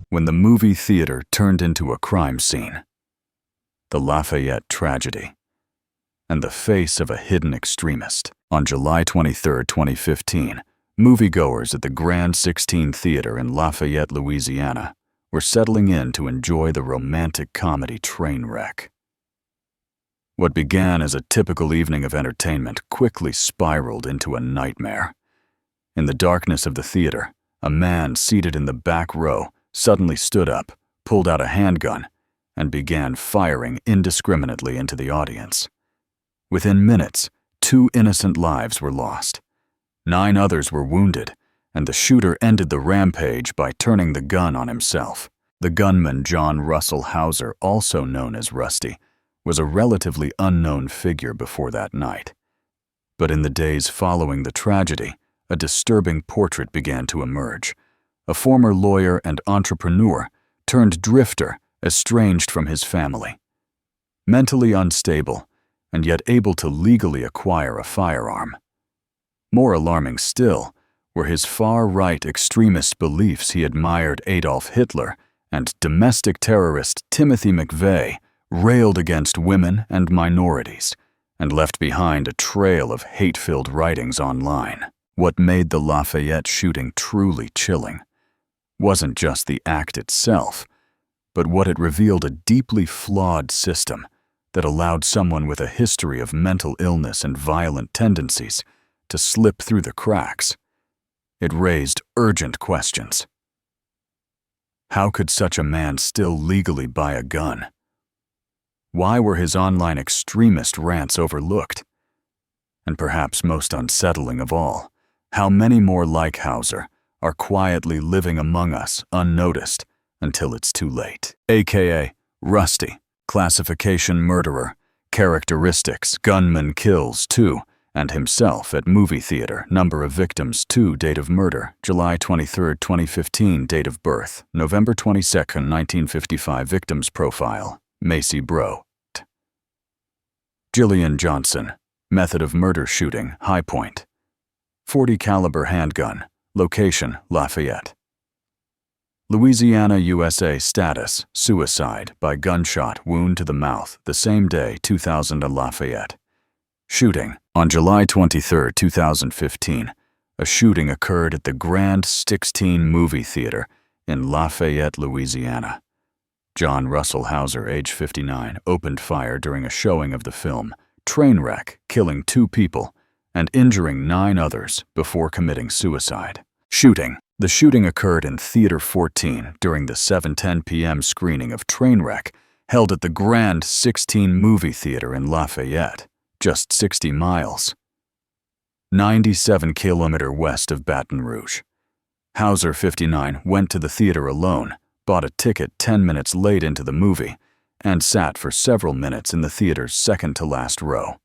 when the movie theater turned into a crime scene. The Lafayette tragedy. And the face of a hidden extremist. On July 23, 2015, moviegoers at the Grand 16 Theater in Lafayette, Louisiana, were settling in to enjoy the romantic comedy Trainwreck. What began as a typical evening of entertainment quickly spiraled into a nightmare. In the darkness of the theater, a man seated in the back row suddenly stood up, pulled out a handgun, and began firing indiscriminately into the audience. Within minutes, 2 innocent lives were lost. 9 others were wounded, and the shooter ended the rampage by turning the gun on himself. The gunman, John Russell Hauser, also known as Rusty, was a relatively unknown figure before that night. But in the days following the tragedy, a disturbing portrait began to emerge. A former lawyer and entrepreneur turned drifter, estranged from his family. Mentally unstable, and yet able to legally acquire a firearm. More alarming still were his far-right extremist beliefs. He admired Adolf Hitler, and domestic terrorist Timothy McVeigh railed against women and minorities, and left behind a trail of hate-filled writings online. What made the Lafayette shooting truly chilling wasn't just the act itself, but what it revealed: a deeply flawed system that allowed someone with a history of mental illness and violent tendencies to slip through the cracks. It raised urgent questions. How could such a man still legally buy a gun? Why were his online extremist rants overlooked? And perhaps most unsettling of all, how many more like Hauser are quietly living among us unnoticed until it's too late? AKA Rusty. Classification: murderer. Characteristics: gunman kills 2, and himself at movie theater. Number of victims: 2. Date of murder: July 23, 2015. Date of birth: November 22, 1955. Victims profile: Macy Bro. Jillian Johnson. Method of murder: shooting, high point. .40 caliber handgun. Location: Lafayette, Louisiana, USA. Status: suicide by gunshot wound to the mouth, the same day, 2000. Lafayette. Shooting: on July 23, 2015, a shooting occurred at the Grand 16 movie theater in Lafayette, Louisiana. John Russell Hauser, age 59, opened fire during a showing of the film Trainwreck, killing 2 people and injuring 9 others before committing suicide. Shooting: the shooting occurred in Theater 14 during the 7:10 p.m. screening of Trainwreck, held at the Grand 16 movie theater in Lafayette, just 60 miles, 97 kilometers west of Baton Rouge. Hauser, 59, went to the theater alone, bought a ticket 10 minutes late into the movie, and sat for several minutes in the theater's second-to-last row.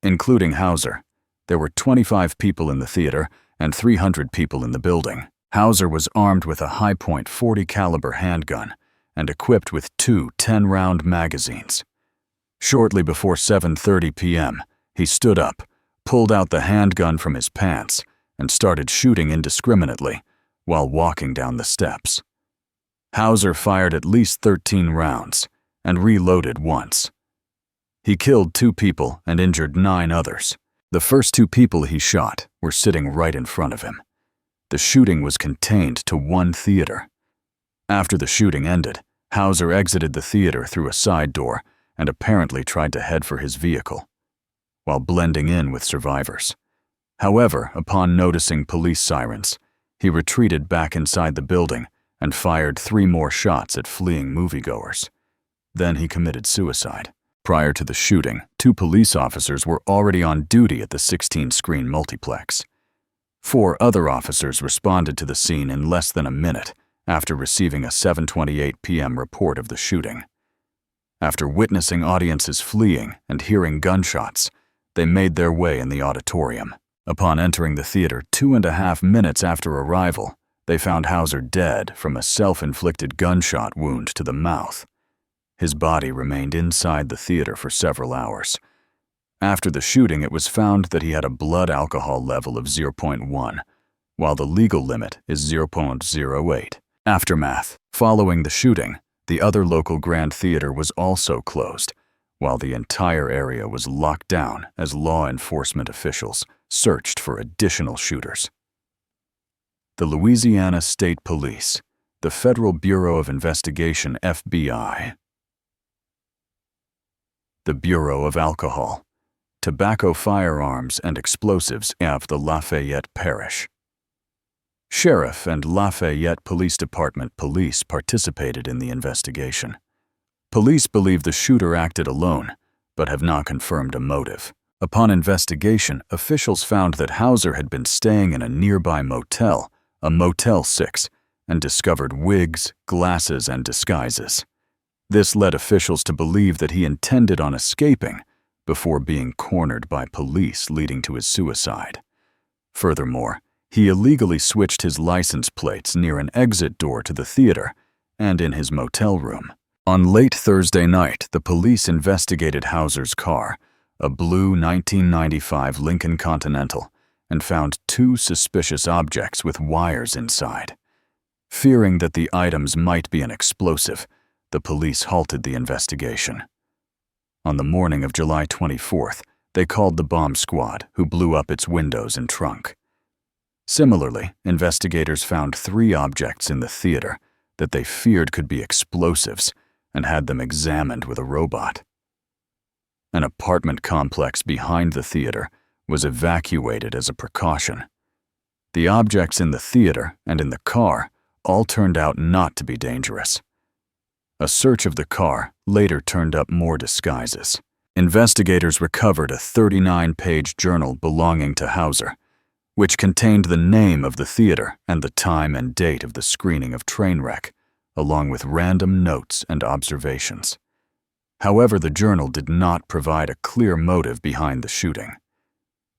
Including Hauser, there were 25 people in the theater and 300 people in the building. Hauser was armed with a high-point .40 caliber handgun and equipped with 2 10-round magazines. Shortly before 7:30 p.m., he stood up, pulled out the handgun from his pants, and started shooting indiscriminately while walking down the steps. Hauser fired at least 13 rounds and reloaded once. He killed 2 people and injured 9 others. The first 2 people he shot were sitting right in front of him. The shooting was contained to one theater. After the shooting ended, Hauser exited the theater through a side door and apparently tried to head for his vehicle, while blending in with survivors. However, upon noticing police sirens, he retreated back inside the building and fired 3 more shots at fleeing moviegoers. Then he committed suicide. Prior to the shooting, 2 police officers were already on duty at the 16-screen multiplex. 4 other officers responded to the scene in less than a minute after receiving a 7:28 p.m. report of the shooting. After witnessing audiences fleeing and hearing gunshots, they made their way in the auditorium. Upon entering the theater 2.5 minutes after arrival, they found Hauser dead from a self-inflicted gunshot wound to the mouth. His body remained inside the theater for several hours. After the shooting, it was found that he had a blood alcohol level of 0.1, while the legal limit is 0.08. Aftermath. Following the shooting, the other local Grand Theater was also closed, while the entire area was locked down as law enforcement officials searched for additional shooters. The Louisiana State Police, the Federal Bureau of Investigation (FBI), the Bureau of Alcohol, Tobacco, Firearms, and Explosives of the Lafayette Parish. Sheriff and Lafayette Police Department police participated in the investigation. Police believe the shooter acted alone, but have not confirmed a motive. Upon investigation, officials found that Hauser had been staying in a nearby motel, a Motel 6, and discovered wigs, glasses, and disguises. This led officials to believe that he intended on escaping before being cornered by police, leading to his suicide. Furthermore, he illegally switched his license plates near an exit door to the theater and in his motel room. On late Thursday night, the police investigated Hauser's car, a blue 1995 Lincoln Continental, and found 2 suspicious objects with wires inside. Fearing that the items might be an explosive, the police halted the investigation. On the morning of July 24th, they called the bomb squad, who blew up its windows and trunk. Similarly, investigators found 3 objects in the theater that they feared could be explosives and had them examined with a robot. An apartment complex behind the theater was evacuated as a precaution. The objects in the theater and in the car all turned out not to be dangerous. A search of the car later turned up more disguises. Investigators recovered a 39-page journal belonging to Hauser, which contained the name of the theater and the time and date of the screening of Trainwreck, along with random notes and observations. However, the journal did not provide a clear motive behind the shooting.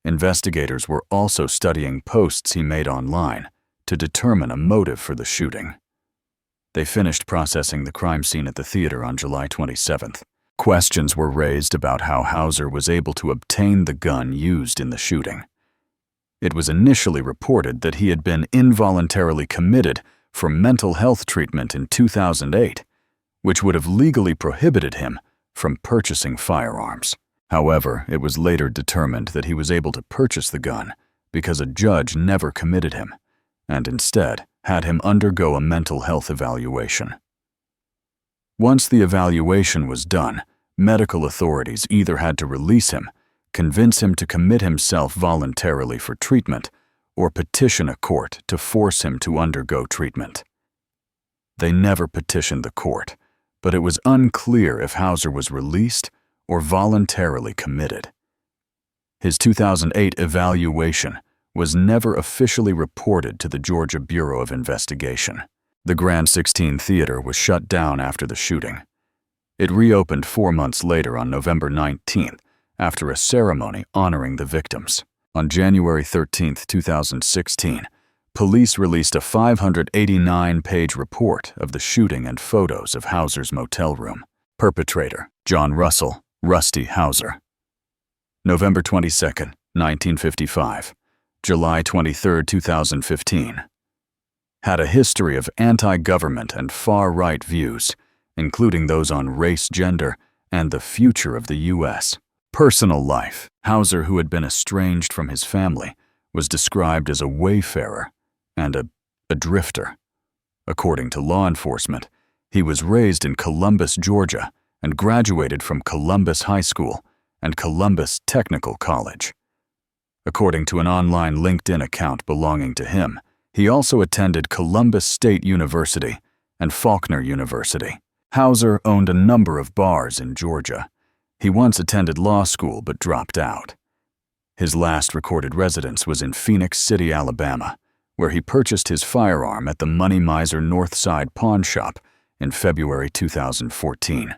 Investigators were also studying posts he made online to determine a motive for the shooting. They finished processing the crime scene at the theater on July 27th. Questions were raised about how Hauser was able to obtain the gun used in the shooting. It was initially reported that he had been involuntarily committed for mental health treatment in 2008, which would have legally prohibited him from purchasing firearms. However, it was later determined that he was able to purchase the gun because a judge never committed him, and instead had him undergo a mental health evaluation. Once the evaluation was done, medical authorities either had to release him, convince him to commit himself voluntarily for treatment, or petition a court to force him to undergo treatment. They never petitioned the court, but it was unclear if Hauser was released or voluntarily committed. His 2008 evaluation was never officially reported to the Georgia Bureau of Investigation. The Grand 16 Theater was shut down after the shooting. It reopened 4 months later on November 19th after a ceremony honoring the victims. On January 13, 2016, police released a 589-page report of the shooting and photos of Hauser's motel room. Perpetrator, John Russell, Rusty Hauser. November 22, 1955. July 23, 2015. Had a history of anti-government and far-right views, including those on race, gender, and the future of the U.S. Personal life. Hauser, who had been estranged from his family, was described as a wayfarer and a drifter. According to law enforcement, he was raised in Columbus, Georgia, and graduated from Columbus High School and Columbus Technical College. According to an online LinkedIn account belonging to him, he also attended Columbus State University and Faulkner University. Hauser owned a number of bars in Georgia. He once attended law school but dropped out. His last recorded residence was in Phoenix City, Alabama, where he purchased his firearm at the Money Miser Northside Pawn Shop in February 2014.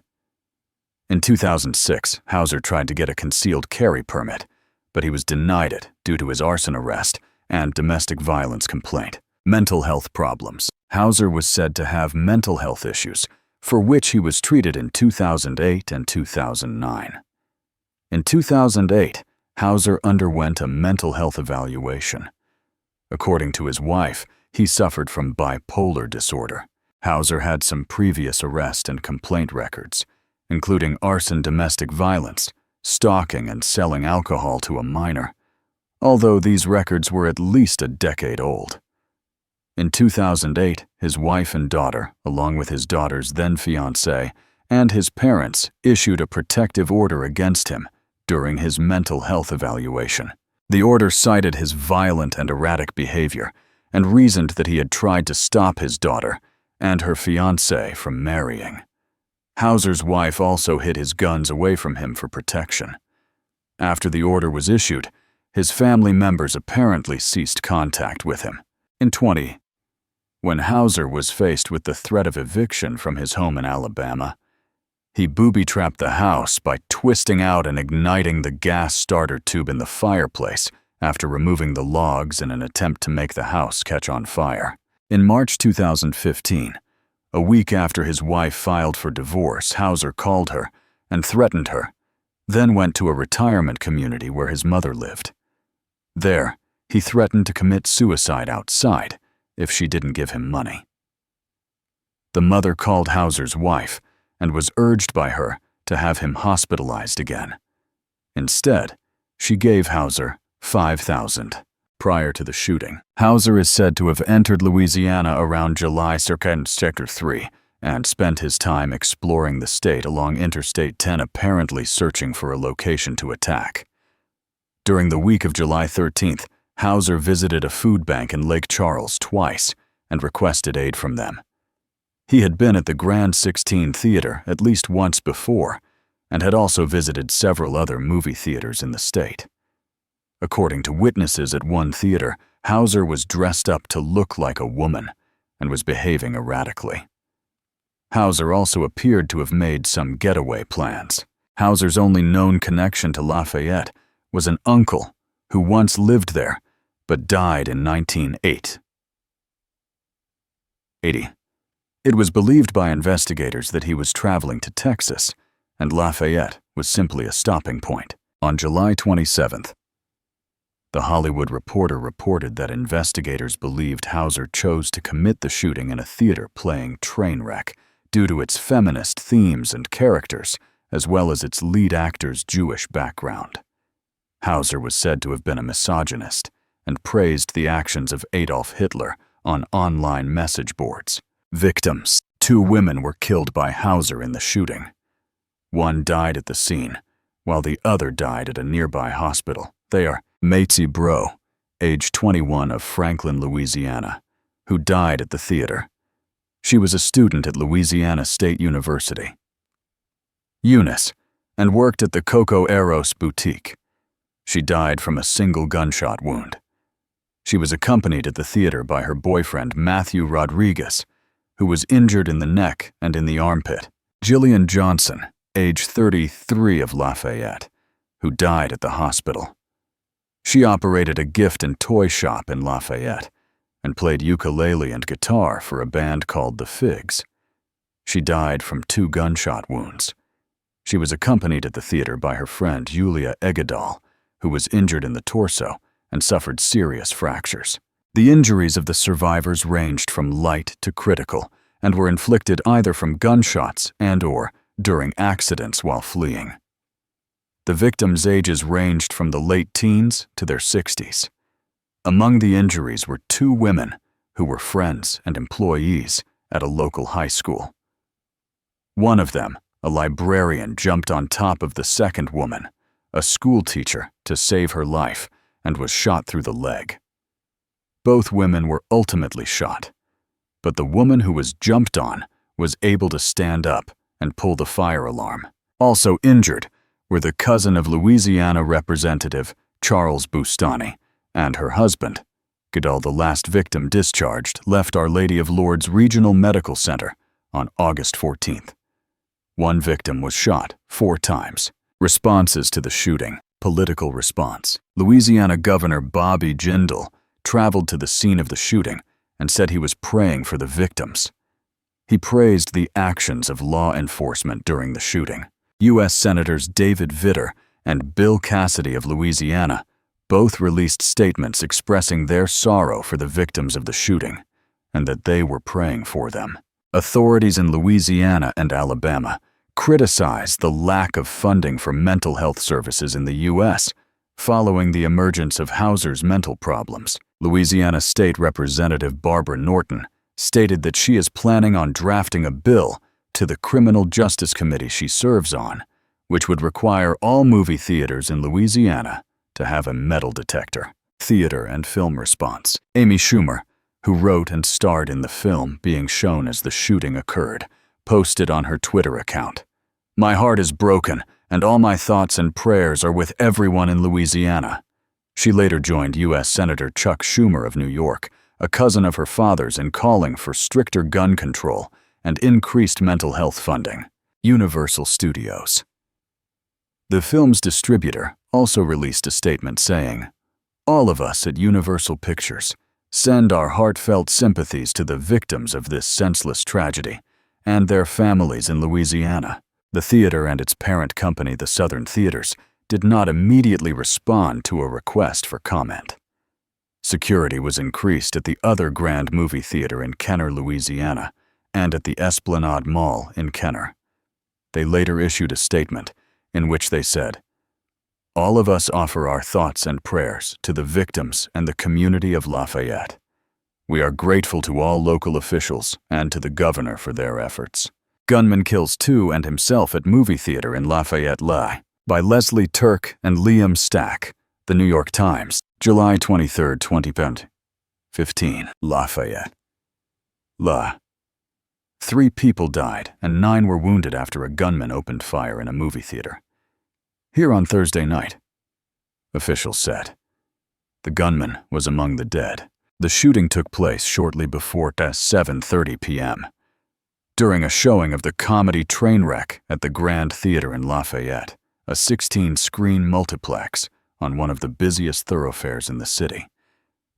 In 2006, Hauser tried to get a concealed carry permit, but he was denied it due to his arson arrest and domestic violence complaint. Mental health problems. Hauser was said to have mental health issues, for which he was treated in 2008 and 2009. In 2008, Hauser underwent a mental health evaluation. According to his wife, he suffered from bipolar disorder. Hauser had some previous arrest and complaint records, including arson, domestic violence, stalking, and selling alcohol to a minor, although these records were at least a decade old. In 2008, his wife and daughter, along with his daughter's then-fiancé, and his parents issued a protective order against him during his mental health evaluation. The order cited his violent and erratic behavior and reasoned that he had tried to stop his daughter and her fiancé from marrying. Hauser's wife also hid his guns away from him for protection. After the order was issued, his family members apparently ceased contact with him. In 2020, when Hauser was faced with the threat of eviction from his home in Alabama, he booby-trapped the house by twisting out and igniting the gas starter tube in the fireplace after removing the logs in an attempt to make the house catch on fire. In March 2015, a week after his wife filed for divorce, Hauser called her and threatened her, then went to a retirement community where his mother lived. There, he threatened to commit suicide outside if she didn't give him money. The mother called Hauser's wife and was urged by her to have him hospitalized again. Instead, she gave Hauser $5,000. Prior to the shooting, Hauser is said to have entered Louisiana around July circa Sector 3 and spent his time exploring the state along Interstate 10, apparently searching for a location to attack. During the week of July 13th, Hauser visited a food bank in Lake Charles twice and requested aid from them. He had been at the Grand 16 Theater at least once before and had also visited several other movie theaters in the state. According to witnesses at one theater, Hauser was dressed up to look like a woman and was behaving erratically. Hauser also appeared to have made some getaway plans. Hauser's only known connection to Lafayette was an uncle who once lived there but died in 1980. It was believed by investigators that he was traveling to Texas, and Lafayette was simply a stopping point. On July 27th, The Hollywood Reporter reported that investigators believed Hauser chose to commit the shooting in a theater playing Trainwreck due to its feminist themes and characters, as well as its lead actor's Jewish background. Hauser was said to have been a misogynist and praised the actions of Adolf Hitler on online message boards. Victims: 2 women were killed by Hauser in the shooting. One died at the scene, while the other died at a nearby hospital. They are Matesy Bro, age 21, of Franklin, Louisiana, who died at the theater. She was a student at Louisiana State University. Eunice, and worked at the Coco Eros boutique. She died from a single gunshot wound. She was accompanied at the theater by her boyfriend Matthew Rodriguez, who was injured in the neck and in the armpit. Jillian Johnson, age 33, of Lafayette, who died at the hospital. She operated a gift and toy shop in Lafayette and played ukulele and guitar for a band called the Figs. She died from 2 gunshot wounds. She was accompanied at the theater by her friend Yulia Egedal, who was injured in the torso and suffered serious fractures. The injuries of the survivors ranged from light to critical and were inflicted either from gunshots and/or during accidents while fleeing. The victims' ages ranged from the late teens to their 60s. Among the injuries were 2 women who were friends and employees at a local high school. One of them, a librarian, jumped on top of the second woman, a school teacher, to save her life and was shot through the leg. Both women were ultimately shot, but the woman who was jumped on was able to stand up and pull the fire alarm. Also injured were the cousin of Louisiana Representative Charles Bustani and her husband. Goodall, the last victim discharged, left Our Lady of Lourdes Regional Medical Center on August 14th. One victim was shot 4 times. Responses to the shooting. Political response. Louisiana Governor Bobby Jindal traveled to the scene of the shooting and said he was praying for the victims. He praised the actions of law enforcement during the shooting. U.S. Senators David Vitter and Bill Cassidy of Louisiana Both released statements expressing their sorrow for the victims of the shooting and that they were praying for them. Authorities in Louisiana and Alabama criticized the lack of funding for mental health services in the U.S. following the emergence of Hauser's mental problems. Louisiana State Representative Barbara Norton stated that she is planning on drafting a bill to the Criminal Justice Committee she serves on, which would require all movie theaters in Louisiana to have a metal detector. Theater and film response. Amy Schumer, who wrote and starred in the film being shown as the shooting occurred, posted on her Twitter account, "My heart is broken, and all my thoughts and prayers are with everyone in Louisiana." She later joined U.S. Senator Chuck Schumer of New York, a cousin of her father's, in calling for stricter gun control and increased mental health funding. Universal Studios. The film's distributor also released a statement saying, "All of us at Universal Pictures send our heartfelt sympathies to the victims of this senseless tragedy and their families in Louisiana." The theater and its parent company, the Southern Theaters, did not immediately respond to a request for comment. Security was increased at the other Grand Movie Theater in Kenner, Louisiana, and at the Esplanade Mall in Kenner. They later issued a statement in which they said, "All of us offer our thoughts and prayers to the victims and the community of Lafayette. We are grateful to all local officials and to the governor for their efforts." Gunman Kills Two and Himself at Movie Theater in Lafayette, La. By Leslie Turk and Liam Stack. The New York Times, July 23, 2015. Lafayette, La. 3 people died and 9 were wounded after a gunman opened fire in a movie theater here on Thursday night, officials said. The gunman was among the dead. The shooting took place shortly before 7:30 p.m. during a showing of the comedy Trainwreck at the Grand Theater in Lafayette, a 16-screen multiplex on one of the busiest thoroughfares in the city.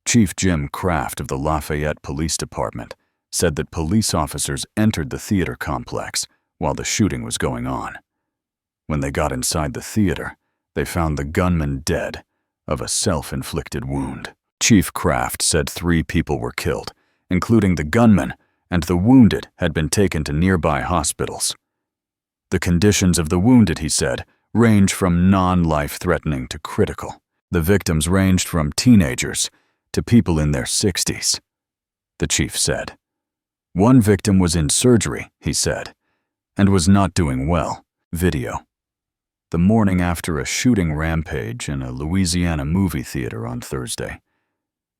Chief Jim Kraft of the Lafayette Police Department said that police officers entered the theater complex while the shooting was going on. When they got inside the theater, they found the gunman dead of a self-inflicted wound. Chief Kraft said 3 people were killed, including the gunman, and the wounded had been taken to nearby hospitals. The conditions of the wounded, he said, range from non-life-threatening to critical. The victims ranged from teenagers to people in their 60s, the chief said. One victim was in surgery, he said, and was not doing well. Video. The morning after a shooting rampage in a Louisiana movie theater on Thursday,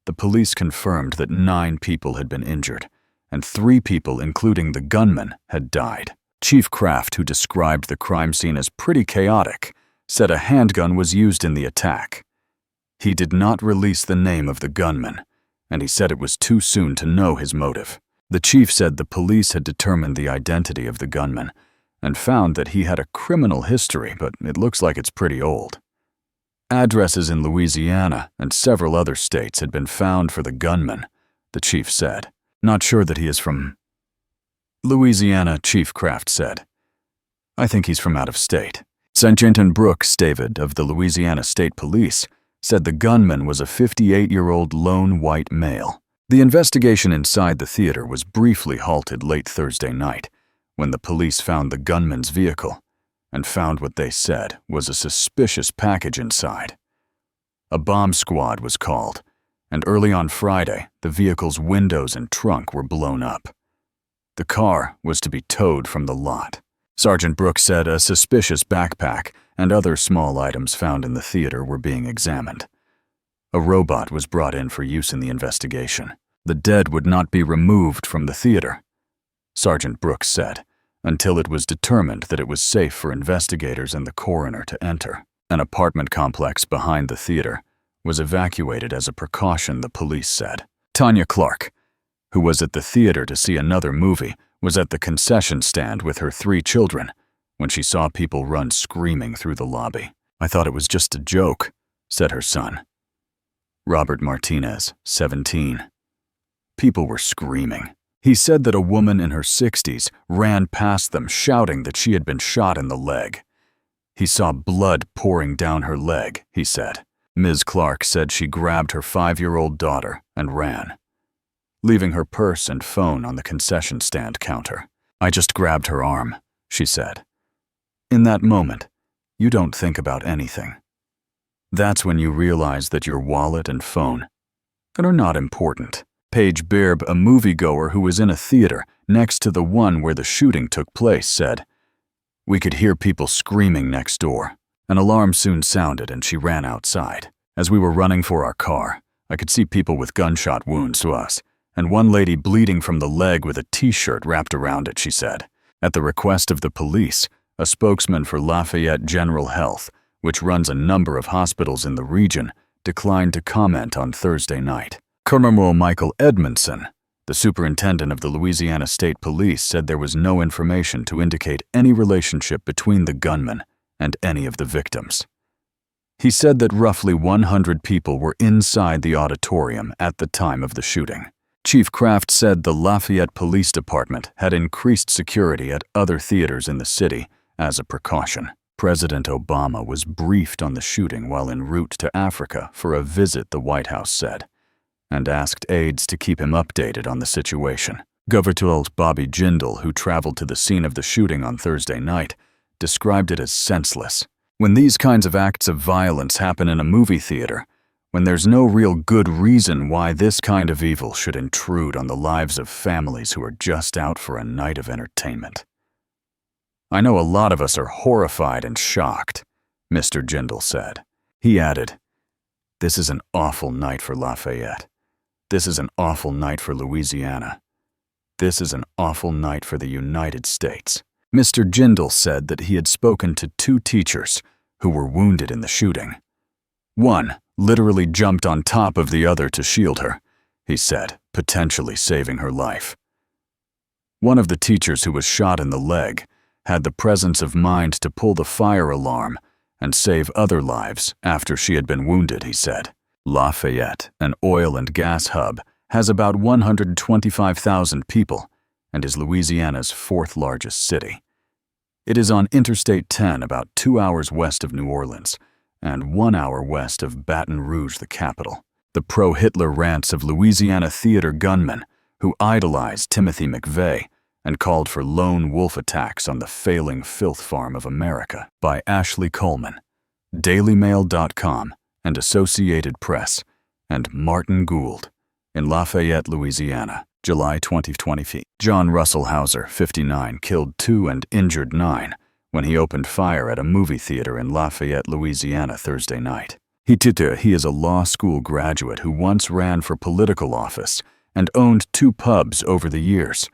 the police confirmed that 9 people had been injured, and 3 people, including the gunman, had died. Chief Kraft, who described the crime scene as pretty chaotic, said a handgun was used in the attack. He did not release the name of the gunman, and he said it was too soon to know his motive. The chief said the police had determined the identity of the gunman and found that he had a criminal history, but it looks like it's pretty old. Addresses in Louisiana and several other states had been found for the gunman, the chief said. Not sure that he is from Louisiana, Chief Kraft said. I think he's from out of state. Sergeant Brooks David of the Louisiana State Police said the gunman was a 58-year-old lone white male. The investigation inside the theater was briefly halted late Thursday night when the police found the gunman's vehicle and found what they said was a suspicious package inside. A bomb squad was called, and early on Friday, the vehicle's windows and trunk were blown up. The car was to be towed from the lot. Sergeant Brooks said a suspicious backpack and other small items found in the theater were being examined. A robot was brought in for use in the investigation. The dead would not be removed from the theater, Sergeant Brooks said, until it was determined that it was safe for investigators and the coroner to enter. An apartment complex behind the theater was evacuated as a precaution, the police said. Tanya Clark, who was at the theater to see another movie, was at the concession stand with her 3 children when she saw people run screaming through the lobby. I thought it was just a joke, said her son. Robert Martinez, 17. People were screaming. He said that a woman in her 60s ran past them shouting that she had been shot in the leg. He saw blood pouring down her leg, he said. Ms. Clark said she grabbed her 5-year-old daughter and ran, leaving her purse and phone on the concession stand counter. "I just grabbed her arm," she said. In that moment, you don't think about anything. That's when you realize that your wallet and phone are not important. Paige Beerb, a moviegoer who was in a theater next to the one where the shooting took place, said, "We could hear people screaming next door. An alarm soon sounded and she ran outside. As we were running for our car, I could see people with gunshot wounds to us, and one lady bleeding from the leg with a t-shirt wrapped around it," she said. At the request of the police, a spokesman for Lafayette General Health, which runs a number of hospitals in the region, declined to comment on Thursday night. Colonel Michael Edmondson, the superintendent of the Louisiana State Police, said there was no information to indicate any relationship between the gunman and any of the victims. He said that roughly 100 people were inside the auditorium at the time of the shooting. Chief Kraft said the Lafayette Police Department had increased security at other theaters in the city as a precaution. President Obama was briefed on the shooting while en route to Africa for a visit, the White House said, and asked aides to keep him updated on the situation. Governor Bobby Jindal, who traveled to the scene of the shooting on Thursday night, described it as senseless. When these kinds of acts of violence happen in a movie theater, when there's no real good reason why this kind of evil should intrude on the lives of families who are just out for a night of entertainment. "I know a lot of us are horrified and shocked," Mr. Jindal said. He added, "This is an awful night for Lafayette. This is an awful night for Louisiana. This is an awful night for the United States." Mr. Jindal said that he had spoken to 2 teachers who were wounded in the shooting. One literally jumped on top of the other to shield her, he said, potentially saving her life. One of the teachers who was shot in the leg had the presence of mind to pull the fire alarm and save other lives after she had been wounded, he said. Lafayette, an oil and gas hub, has about 125,000 people and is Louisiana's 4th largest city. It is on Interstate 10 about 2 hours west of New Orleans and 1 hour west of Baton Rouge, the capital. The pro-Hitler rants of Louisiana theater gunmen who idolized Timothy McVeigh and called for lone wolf attacks on the failing filth farm of America by Ashley Coleman, DailyMail.com and Associated Press, and Martin Gould in Lafayette, Louisiana, July 2020. John Russell Hauser, 59, killed 2 and injured 9 when he opened fire at a movie theater in Lafayette, Louisiana, Thursday night. He is a law school graduate who once ran for political office and owned 2 pubs over the years,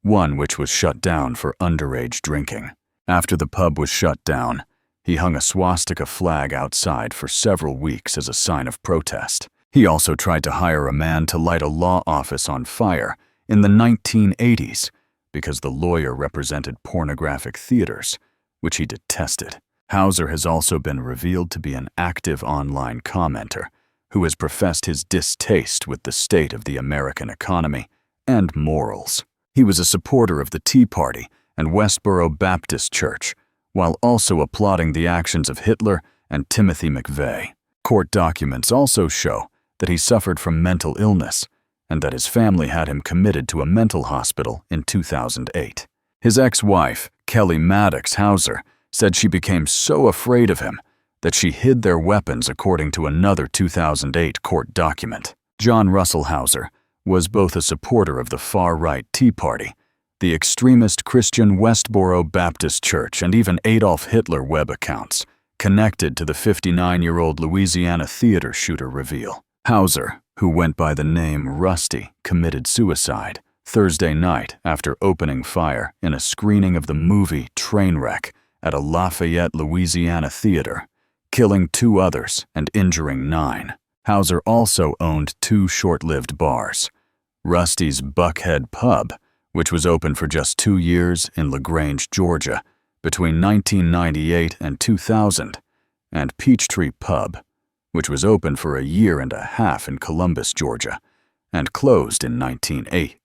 one which was shut down for underage drinking. After the pub was shut down, he hung a swastika flag outside for several weeks as a sign of protest. He also tried to hire a man to light a law office on fire in the 1980s because the lawyer represented pornographic theaters, which he detested. Hauser has also been revealed to be an active online commenter who has professed his distaste with the state of the American economy and morals. He was a supporter of the Tea Party and Westboro Baptist Church, while also applauding the actions of Hitler and Timothy McVeigh. Court documents also show that he suffered from mental illness and that his family had him committed to a mental hospital in 2008. His ex-wife, Kelly Maddox Hauser, said she became so afraid of him that she hid their weapons, according to another 2008 court document. John Russell Hauser was both a supporter of the far-right Tea Party, the extremist Christian Westboro Baptist Church, and even Adolf Hitler web accounts connected to the 59-year-old Louisiana theater shooter reveal. Hauser, who went by the name Rusty, committed suicide Thursday night after opening fire in a screening of the movie Trainwreck at a Lafayette, Louisiana theater, killing 2 others and injuring 9. Hauser also owned 2 short-lived bars, Rusty's Buckhead Pub, which was open for just 2 years in LaGrange, Georgia, between 1998 and 2000, and Peachtree Pub, which was open for a year and a half in Columbus, Georgia, and closed in 1980.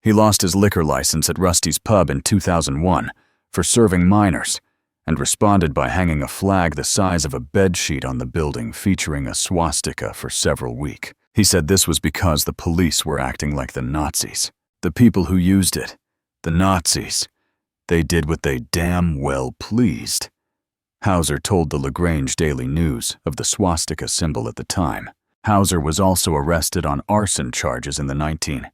He lost his liquor license at Rusty's Pub in 2001 for serving minors and responded by hanging a flag the size of a bedsheet on the building featuring a swastika for several weeks. He said this was because the police were acting like the Nazis. The people who used it, the Nazis, they did what they damn well pleased. Hauser told the LaGrange Daily News of the swastika symbol at the time. Hauser was also arrested on arson charges in the 19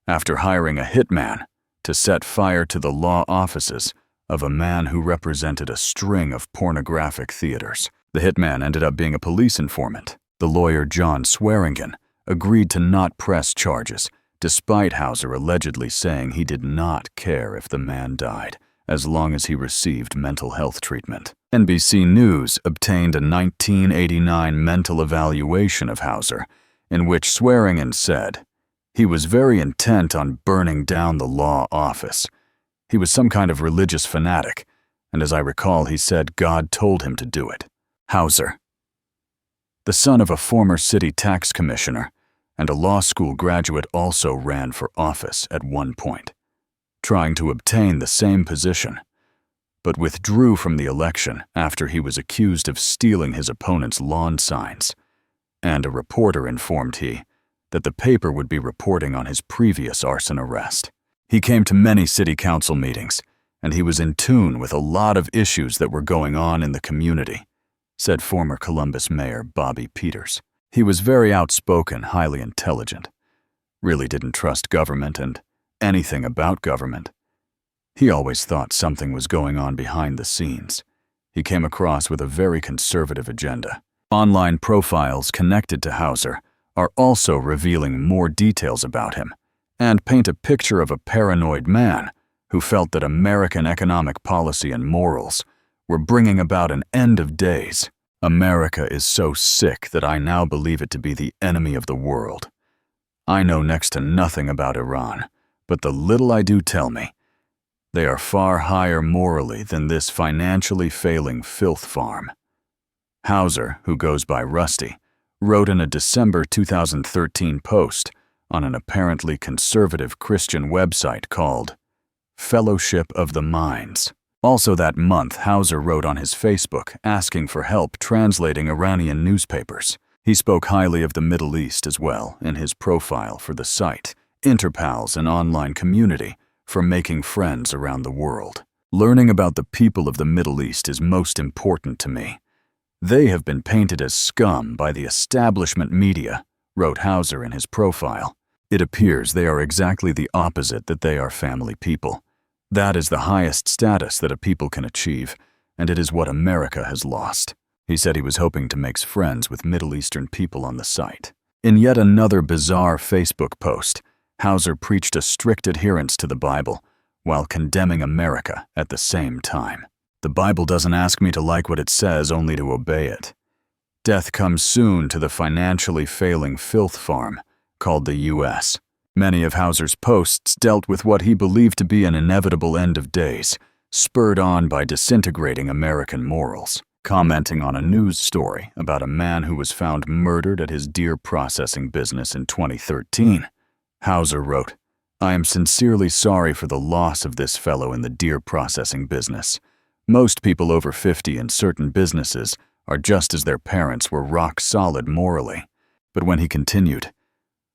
after hiring a hitman to set fire to the law offices of a man who represented a string of pornographic theaters. The hitman ended up being a police informant. The lawyer John Swearingen agreed to not press charges, despite Hauser allegedly saying he did not care if the man died, as long as he received mental health treatment. NBC News obtained a 1989 mental evaluation of Hauser, in which Swearingen said, "He was very intent on burning down the law office. He was some kind of religious fanatic, and as I recall, he said God told him to do it." Hauser, the son of a former city tax commissioner and a law school graduate, also ran for office at one point, trying to obtain the same position, but withdrew from the election after he was accused of stealing his opponent's lawn signs, and a reporter informed he that the paper would be reporting on his previous arson arrest. He came to many city council meetings, and he was in tune with a lot of issues that were going on in the community, said former Columbus Mayor Bobby Peters. He was very outspoken, highly intelligent, really didn't trust government and anything about government. He always thought something was going on behind the scenes. He came across with a very conservative agenda. Online profiles connected to Hauser are also revealing more details about him and paint a picture of a paranoid man who felt that American economic policy and morals were bringing about an end of days. "America is so sick that I now believe it to be the enemy of the world. I know next to nothing about Iran, but the little I do tell me, they are far higher morally than this financially failing filth farm." Hauser, who goes by Rusty, wrote in a December 2013 post on an apparently conservative Christian website called Fellowship of the Minds. Also that month, Hauser wrote on his Facebook asking for help translating Iranian newspapers. He spoke highly of the Middle East as well in his profile for the site, Interpals, an online community for making friends around the world. "Learning about the people of the Middle East is most important to me. They have been painted as scum by the establishment media," wrote Hauser in his profile. "It appears they are exactly the opposite, that they are family people. That is the highest status that a people can achieve, and it is what America has lost." He said he was hoping to make friends with Middle Eastern people on the site. In yet another bizarre Facebook post, Hauser preached a strict adherence to the Bible while condemning America at the same time. "The Bible doesn't ask me to like what it says, only to obey it. Death comes soon to the financially failing filth farm called the U.S. Many of Hauser's posts dealt with what he believed to be an inevitable end of days, spurred on by disintegrating American morals. Commenting on a news story about a man who was found murdered at his deer processing business in 2013, Hauser wrote, "I am sincerely sorry for the loss of this fellow in the deer processing business. Most people over 50 in certain businesses are just as their parents were rock solid morally." But when he continued,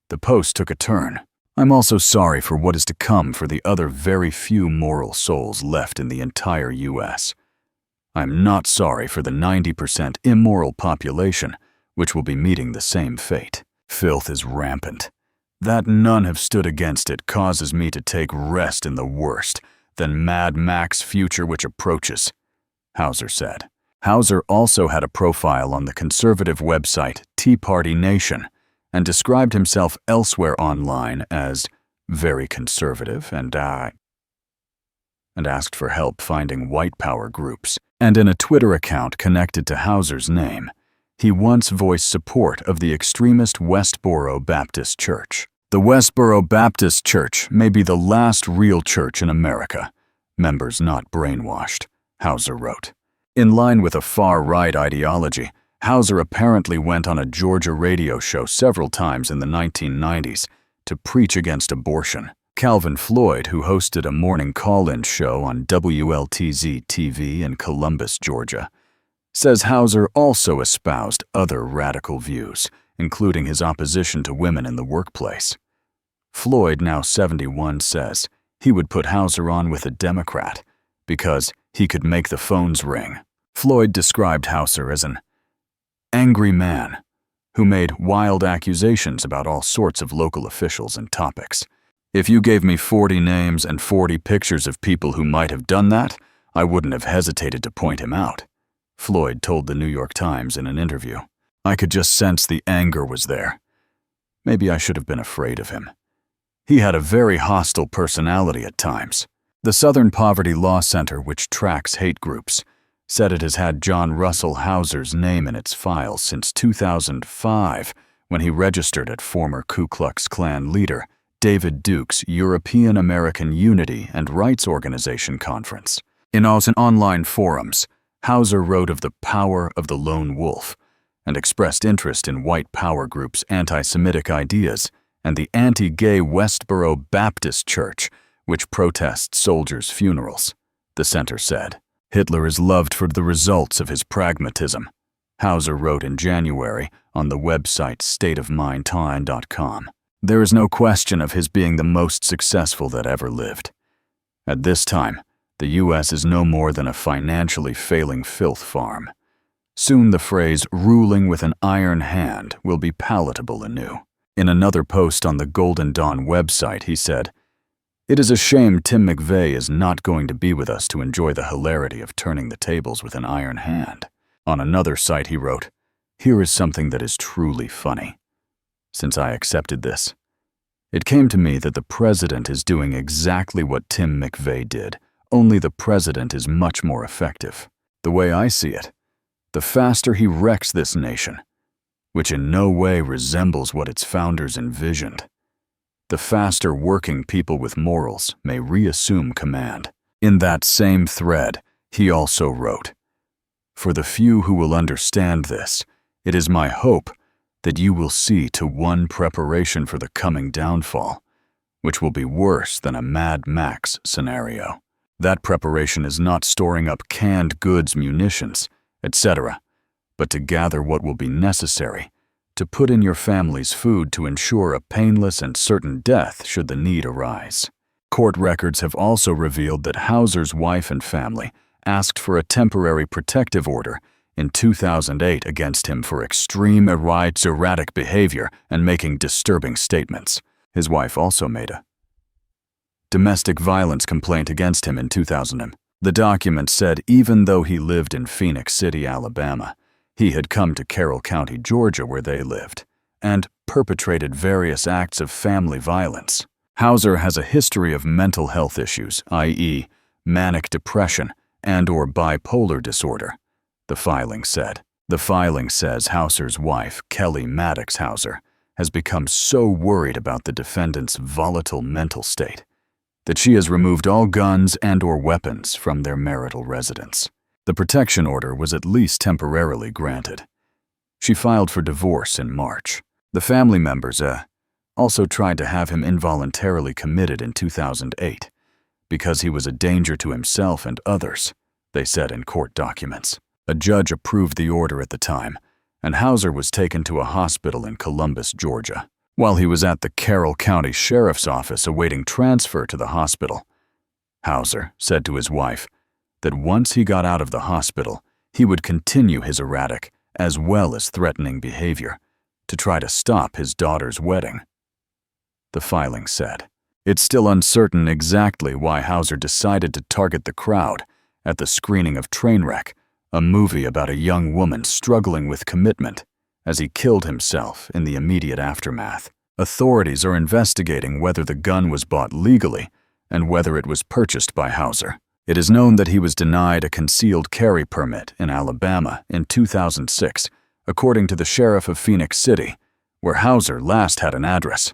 the post took a turn. "I'm also sorry for what is to come for the other very few moral souls left in the entire U.S. I'm not sorry for the 90% immoral population, which will be meeting the same fate. Filth is rampant. That none have stood against it causes me to take rest in the worst, than Mad Max future which approaches," Hauser said. Hauser also had a profile on the conservative website Tea Party Nation and described himself elsewhere online as very conservative and asked for help finding white power groups. And in a Twitter account connected to Hauser's name, he once voiced support of the extremist Westboro Baptist Church. "The Westboro Baptist Church may be the last real church in America. Members not brainwashed," Hauser wrote. In line with a far-right ideology, Hauser apparently went on a Georgia radio show several times in the 1990s to preach against abortion. Calvin Floyd, who hosted a morning call-in show on WLTZ-TV in Columbus, Georgia, says Hauser also espoused other radical views, including his opposition to women in the workplace. Floyd, now 71, says he would put Hauser on with a Democrat because he could make the phones ring. Floyd described Hauser as an angry man who made wild accusations about all sorts of local officials and topics. If you gave me 40 names and 40 pictures of people who might have done that, I wouldn't have hesitated to point him out, Floyd told the New York Times in an interview. I could just sense the anger was there. Maybe I should have been afraid of him. He had a very hostile personality at times. The Southern Poverty Law Center, which tracks hate groups, said it has had John Russell Hauser's name in its files since 2005, when he registered at former Ku Klux Klan leader David Duke's European American Unity and Rights Organization conference. In online forums, Hauser wrote of the power of the lone wolf and expressed interest in white power groups' anti-Semitic ideas and the anti-gay Westboro Baptist Church, which protests soldiers' funerals. The center said, Hitler is loved for the results of his pragmatism, Hauser wrote in January on the website stateofmindtime.com. There is no question of his being the most successful that ever lived. At this time, the U.S. is no more than a financially failing filth farm. Soon the phrase ruling with an iron hand will be palatable anew. In another post on the Golden Dawn website, he said, It is a shame Tim McVeigh is not going to be with us to enjoy the hilarity of turning the tables with an iron hand. On another site he wrote, Here is something that is truly funny. Since I accepted this, it came to me that the president is doing exactly what Tim McVeigh did, only the president is much more effective. The way I see it, the faster he wrecks this nation, which in no way resembles what its founders envisioned, the faster working people with morals may reassume command. In that same thread, he also wrote, For the few who will understand this, it is my hope that you will see to one preparation for the coming downfall, which will be worse than a Mad Max scenario. That preparation is not storing up canned goods, munitions, etc., but to gather what will be necessary to put in your family's food to ensure a painless and certain death should the need arise. Court records have also revealed that Hauser's wife and family asked for a temporary protective order in 2008 against him for extreme erratic behavior and making disturbing statements. His wife also made a domestic violence complaint against him in 2000. The document said even though he lived in Phoenix City, Alabama, he had come to Carroll County, Georgia, where they lived, and perpetrated various acts of family violence. Hauser has a history of mental health issues, i.e., manic depression and/or bipolar disorder, the filing said. The filing says Hauser's wife, Kelly Maddox Hauser, has become so worried about the defendant's volatile mental state that she has removed all guns and/or weapons from their marital residence. The protection order was at least temporarily granted. She filed for divorce in March. The family members also tried to have him involuntarily committed in 2008 because he was a danger to himself and others, they said in court documents. A judge approved the order at the time, and Hauser was taken to a hospital in Columbus, Georgia. While he was at the Carroll County Sheriff's Office awaiting transfer to the hospital, Hauser said to his wife that once he got out of the hospital, he would continue his erratic as well as threatening behavior to try to stop his daughter's wedding. The filing said, It's still uncertain exactly why Hauser decided to target the crowd at the screening of Trainwreck, a movie about a young woman struggling with commitment, as he killed himself in the immediate aftermath. Authorities are investigating whether the gun was bought legally and whether it was purchased by Hauser. It is known that he was denied a concealed carry permit in Alabama in 2006, according to the sheriff of Phoenix City, where Hauser last had an address.